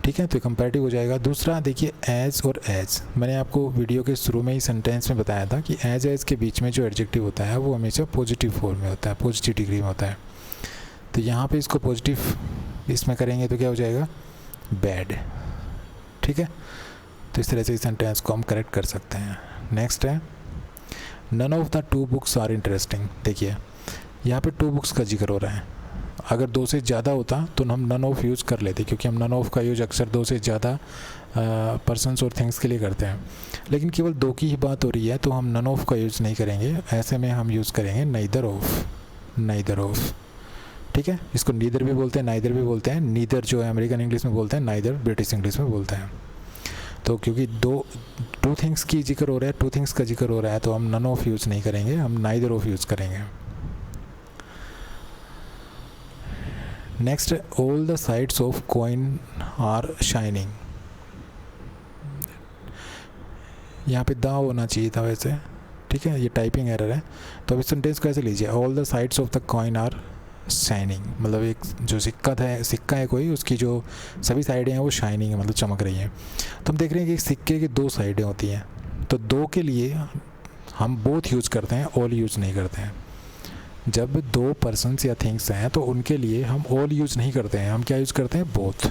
ठीक है, तो कंपैरेटिव हो जाएगा। दूसरा देखिए एज और एज, मैंने आपको वीडियो के शुरू में ही सेंटेंस में बताया था कि एज के बीच में जो एडजेक्टिव होता है वो हमेशा पॉजिटिव फॉर्म में होता है, पॉजिटिव डिग्री में होता है। तो यहाँ पे इसको पॉजिटिव इसमें करेंगे तो क्या हो जाएगा? बैड। ठीक है, तो इस तरह से इस सेंटेंस को हम करेक्ट कर सकते हैं। नेक्स्ट है none of the two books are interesting. देखिए यहाँ पे टू बुक्स का जिक्र हो रहा है। अगर दो से ज़्यादा होता तो हम नन ऑफ यूज़ कर लेते, क्योंकि हम नन ऑफ का यूज अक्सर दो से ज़्यादा पर्सन्स और थिंग्स के लिए करते हैं। लेकिन केवल दो की ही बात हो रही है तो हम नन ऑफ का यूज़ नहीं करेंगे, ऐसे में हम यूज़ करेंगे नाइदर ऑफ। नाइदर ऑफ, ठीक है, इसको नीदर भी बोलते हैं, नाइदर भी बोलते हैं। नीदर जो है अमेरिकन इंग्लिश में बोलते हैं, नाइदर ब्रिटिश इंग्लिश में बोलते हैं। तो क्योंकि टू थिंग्स की जिक्र हो रहा है, टू थिंग्स का जिक्र हो रहा है, तो हम नन ऑफ यूज़ नहीं करेंगे, हम नाइदर ऑफ यूज़ करेंगे। Next, all the sides of coin are shining. यहाँ पे द होना चाहिए था वैसे। ठीक है, ये टाइपिंग एरर है। तो अब इस सेंटेंस को ऐसे लीजिए, all the sides of the coin are shining, मतलब एक जो सिक्का है कोई, उसकी जो सभी साइडें हैं वो शाइनिंग है, मतलब चमक रही हैं। तो हम देख रहे हैं कि सिक्के की दो साइडें होती हैं, तो दो के लिए हम बोथ यूज़ करते हैं, ऑल यूज़ नहीं करते हैं। जब दो पर्सन्स या थिंग्स हैं तो उनके लिए हम ऑल यूज़ नहीं करते हैं, हम क्या यूज़ करते हैं? बोथ।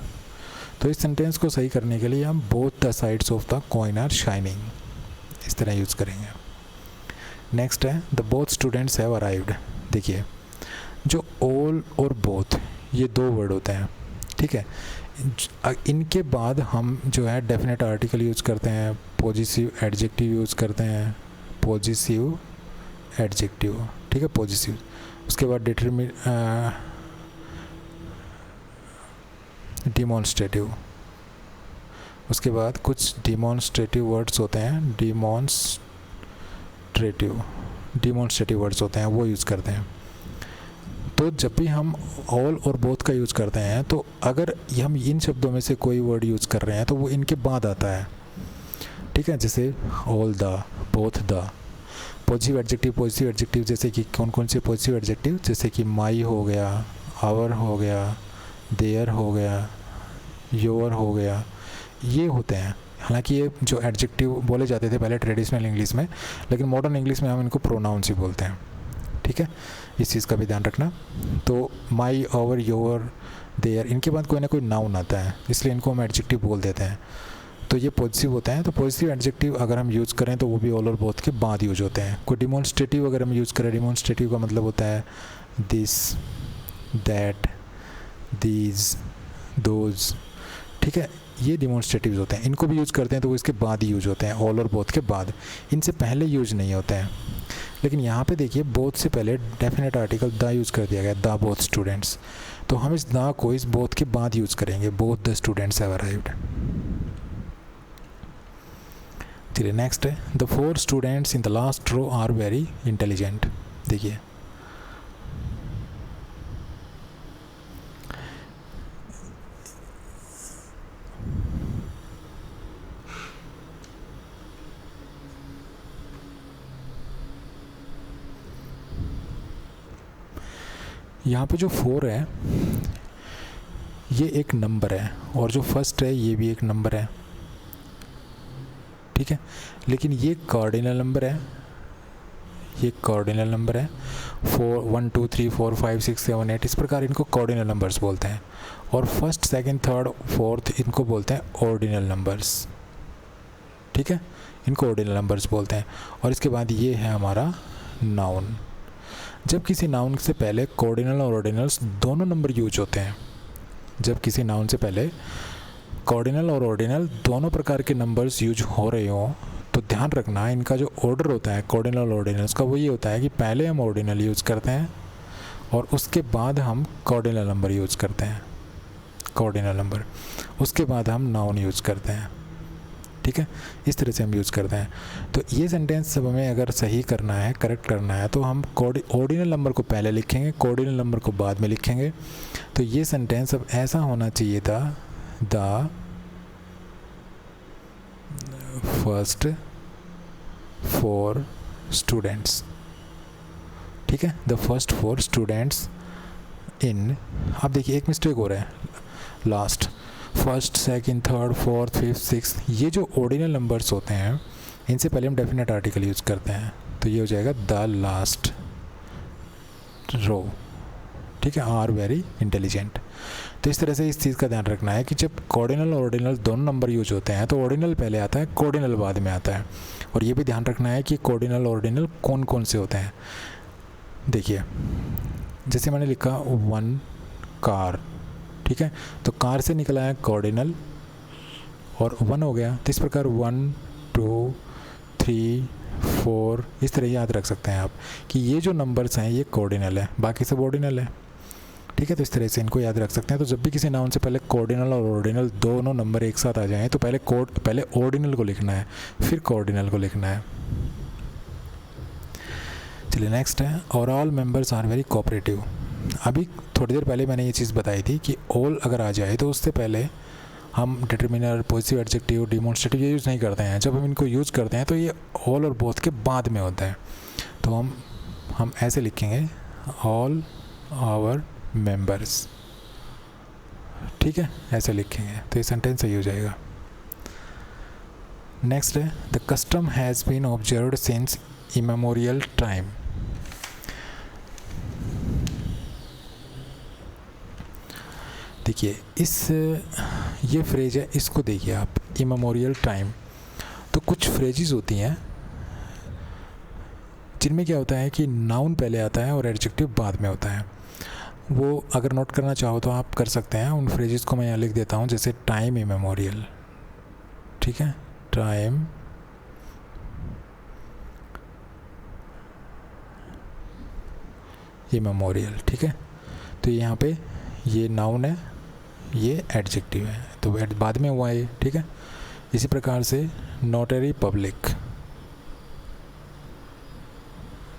तो इस सेंटेंस को सही करने के लिए हम both the sides of the coin are shining इस तरह यूज़ करेंगे। नेक्स्ट है the both students have arrived. देखिए जो ऑल और बोथ ये दो वर्ड होते हैं। ठीक है, इनके बाद हम जो है डेफिनेट आर्टिकल यूज़ करते हैं, पॉजिटिव एडजेक्टिव यूज़ करते हैं, पॉजिटिव एडजेक्टिव। ठीक है, पॉजिटिव। उसके बाद डिमॉन्स्ट्रेटिव। उसके बाद कुछ डिमॉन्स्ट्रेटिव वर्ड्स होते हैं, डिमॉन्स्ट्रेटिव वर्ड्स होते हैं, वो यूज़ करते हैं। तो जब भी हम ऑल और बोथ का यूज़ करते हैं तो अगर हम इन शब्दों में से कोई वर्ड यूज़ कर रहे हैं तो वो इनके बाद आता है। ठीक है, जैसे all the, both the. Positive adjective जैसे कि कौन कौन से पॉजिटिव एडजेक्टिव, जैसे कि माई हो गया, आवर हो गया, देयर हो गया, योर हो गया, ये होते हैं। हालांकि ये जो एडजेक्टिव बोले जाते थे पहले ट्रेडिशनल इंग्लिश में, लेकिन मॉडर्न इंग्लिश में हम इनको प्रोनाउंस ही बोलते हैं। ठीक है, इस चीज़ का भी ध्यान रखना। तो माई, आवर, योर, देयर, इनके बाद कोई ना कोई नाउन आता है, इसलिए इनको हम एडजेक्टिव बोल देते हैं। तो ये पॉजिटिव होता है। तो पॉजिटिव एडजेक्टिव अगर हम यूज़ करें तो वो भी ऑल और बोथ के बाद यूज होते हैं। कोई डिमॉन्स्ट्रेटिव अगर हम यूज़ करें, डिमॉन्स्ट्रेटिव का मतलब होता है दिस, दैट, दीज, दोज, ठीक है, ये डिमॉन्स्ट्रेटिव्स होते हैं। इनको भी यूज़ करते हैं तो वो इसके बाद ही यूज होते हैं, ऑल और बोथ के बाद, इनसे पहले यूज नहीं होते हैं। लेकिन यहाँ पे देखिए बोथ से पहले डेफिनेट आर्टिकल द यूज़ कर दिया गया, द बोथ स्टूडेंट्स, तो हम इस द को इस बोथ के बाद यूज़ करेंगे, both the students have arrived. चलिए नेक्स्ट है, the 4 students in the last row are very intelligent. देखिए यहाँ पे जो 4 है ये एक नंबर है, और जो फर्स्ट है ये भी एक नंबर है, ठीक है, लेकिन ये कार्डिनल नंबर है, ये कार्डिनल नंबर है। 1 2 3 4 5 6 7 8 इस प्रकार इनको कार्डिनल नंबर्स बोलते हैं। और फर्स्ट, सेकंड, थर्ड, फोर्थ इनको बोलते हैं ऑर्डिनल नंबर्स, ठीक है, इनको ऑर्डिनल नंबर्स बोलते हैं। और इसके बाद ये है हमारा नाउन। जब किसी नाउन से पहले कार्डिनल और ऑर्डिनल्स दोनों नंबर यूज होते हैं, जब किसी नाउन से पहले कार्डिनल और ऑर्डिनल दोनों प्रकार के नंबर्स यूज हो रहे हो, तो ध्यान रखना इनका जो ऑर्डर होता है कार्डिनल और ऑर्डिनल्स का, वो ये होता है कि पहले हम ऑर्डिनल यूज़ करते हैं और उसके बाद हम कार्डिनल नंबर यूज़ करते हैं, कार्डिनल नंबर, उसके बाद हम नाउन यूज़ करते हैं, ठीक है, इस तरह से हम यूज़ करते हैं। तो ये सेंटेंस सब हमें अगर सही करना है, करेक्ट करना है, तो हम ऑर्डिनल नंबर को पहले लिखेंगे, कार्डिनल नंबर को बाद में लिखेंगे। तो ये सेंटेंस अब ऐसा होना चाहिए था, द फर्स्ट 4 स्टूडेंट्स, ठीक है, द फर्स्ट 4 स्टूडेंट्स इन, अब देखिए एक मिस्टेक हो रहा है, last, first, second, third, fourth, fifth, sixth, ये जो ऑर्डिनल नंबर्स होते हैं इनसे पहले हम डेफिनेट आर्टिकल यूज़ करते हैं, तो ये हो जाएगा द लास्ट रो, ठीक है, आर वेरी इंटेलिजेंट। तो इस तरह से इस चीज़ का ध्यान रखना है कि जब कार्डिनल और ऑर्डिनल दोनों नंबर यूज होते हैं तो ऑर्डिनल पहले आता है, कार्डिनल बाद में आता है। और ये भी ध्यान रखना है कि कार्डिनल और ऑर्डिनल कौन कौन से होते हैं। देखिए जैसे मैंने लिखा 1 कार, ठीक है, तो कार से निकला है कार्डिनल और 1 हो गया, तो इस प्रकार 1 2 3 4 इस तरह याद रख सकते हैं आप कि ये जो नंबर्स हैं ये कार्डिनल है, बाकी सब ऑर्डिनल है, ठीक है, तो इस तरह से इनको याद रख सकते हैं। तो जब भी किसी नाउन से पहले कार्डिनल और ऑर्डिनल दोनों नंबर एक साथ आ जाएं तो पहले ऑर्डिनल को लिखना है, फिर कार्डिनल को लिखना है। चलिए नेक्स्ट है, our all members are very cooperative. अभी थोड़ी देर पहले मैंने ये चीज़ बताई थी कि ऑल अगर आ जाए तो उससे पहले हम डिटर्मिनर, पॉजिटिव एडजेक्टिव, डिमॉन्स्ट्रेटिव ये यूज़ नहीं करते हैं। जब हम इनको यूज़ करते हैं तो ये ऑल और बोथ के बाद में होता है, तो हम ऐसे लिखेंगे ऑल आवर मेंबर्स, ठीक है, ऐसे लिखेंगे तो ये सेंटेंस सही हो जाएगा। नेक्स्ट है, the custom has been observed since immemorial time. देखिए ये फ्रेज है, इसको देखिए आप, इमेमोरियल टाइम। तो कुछ फ्रेजेस होती हैं जिनमें क्या होता है कि नाउन पहले आता है और एडजेक्टिव बाद में होता है। वो अगर नोट करना चाहो तो आप कर सकते हैं, उन फ्रेजेस को मैं यहाँ लिख देता हूँ, जैसे टाइम इमेमोरियल, ठीक है, टाइम इमेमोरियल, ठीक है। तो यहाँ पे ये नाउन है, ये एडजेक्टिव है, तो बाद में हुआ है, ठीक है। इसी प्रकार से नोटरी पब्लिक,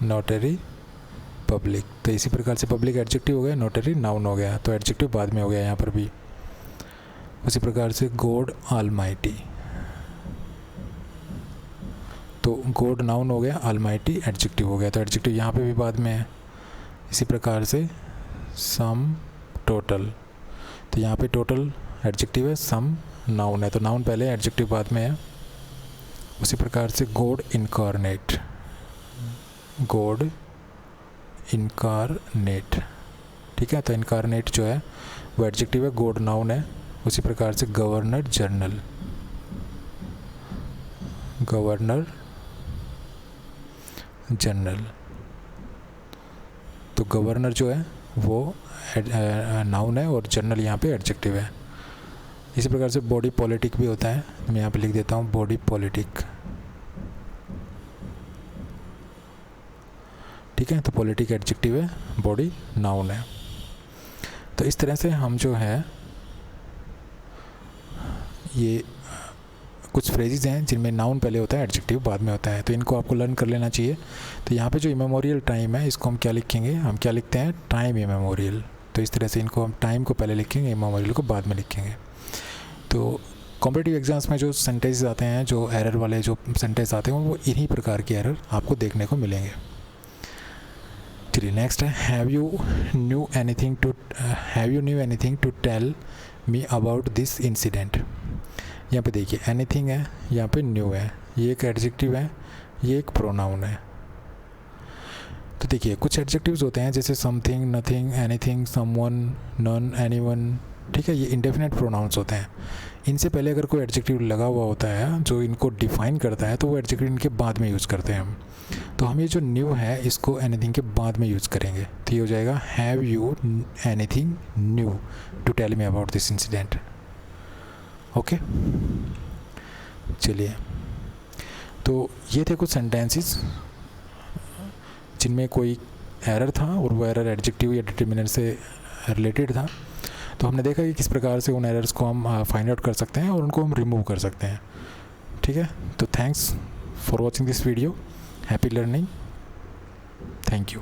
नोटरी पब्लिक, तो इसी प्रकार से पब्लिक एडजेक्टिव हो गया, नोटरी नाउन हो गया, तो एडजेक्टिव बाद में हो गया यहाँ पर भी। उसी प्रकार से गॉड ऑलमाइटी, तो गॉड नाउन हो गया, ऑलमाइटी एडजेक्टिव हो गया, तो एडजेक्टिव यहाँ पे भी बाद में है। इसी प्रकार से सम टोटल, तो यहाँ पे टोटल एडजेक्टिव है, सम नाउन है, तो नाउन पहले एडजेक्टिव बाद में है। उसी प्रकार से गॉड इनकारनेट, गॉड इनकारनेट, ठीक है, तो इनकारनेट जो है वो एडजेक्टिव है, गॉड नाउन है। उसी प्रकार से गवर्नर जनरल, गवर्नर जनरल, तो गवर्नर जो है वो नाउन है और जर्नल यहाँ पे एडजेक्टिव है। इसी प्रकार से बॉडी पॉलिटिक भी होता है, मैं यहाँ पे लिख देता हूँ बॉडी पॉलिटिक। ठीक है, तो पॉलिटिक एडजेक्टिव है, बॉडी नाउन है। तो इस तरह से हम जो है ये कुछ फ्रेजेस हैं जिनमें नाउन पहले होता है, एडजेक्टिव बाद में होता है, तो इनको आपको लर्न कर लेना चाहिए। तो यहाँ पे जो इमेमोरियल टाइम है इसको हम क्या लिखेंगे, हम क्या लिखते हैं, टाइम इमेमोरियल। तो इस तरह से इनको हम टाइम को पहले लिखेंगे, इमेमोरियल को बाद में लिखेंगे। तो कॉम्पिटिटिव एग्जाम्स में जो सेंटेंसेस आते हैं, जो एरर वाले जो सेंटेंस आते हैं, वो इन्हीं प्रकार के एरर आपको देखने को मिलेंगे। चलिए नेक्स्ट है, have you new anything to tell me about this incident. यहाँ पे देखिए एनीथिंग है, यहाँ पे न्यू है, ये एक एडजेक्टिव है, ये एक प्रोनाउन है। तो देखिए कुछ एडजेक्टिव्स होते हैं जैसे something, nothing, anything, someone, none, anyone, ठीक है, ये इंडेफिनेट प्रोनाउंस होते हैं। इनसे पहले अगर कोई एडजेक्टिव लगा हुआ होता है जो इनको डिफाइन करता है, तो वो एडजेक्टिव इनके बाद में यूज़ करते हैं हम। तो हम ये जो न्यू है इसको एनीथिंग के बाद में यूज़ करेंगे, तो ये हो जाएगा have you anything new to tell me about this incident. Okay, चलिए, तो ये थे कुछ सेंटेंसेस जिनमें कोई एरर था और वो एरर एडजेक्टिव या डिटर्मिनेंट से रिलेटेड था। तो हमने देखा कि किस प्रकार से उन एरर्स को हम फाइंड आउट कर सकते हैं और उनको हम रिमूव कर सकते हैं। ठीक है, तो thanks for watching this video, happy learning, thank you.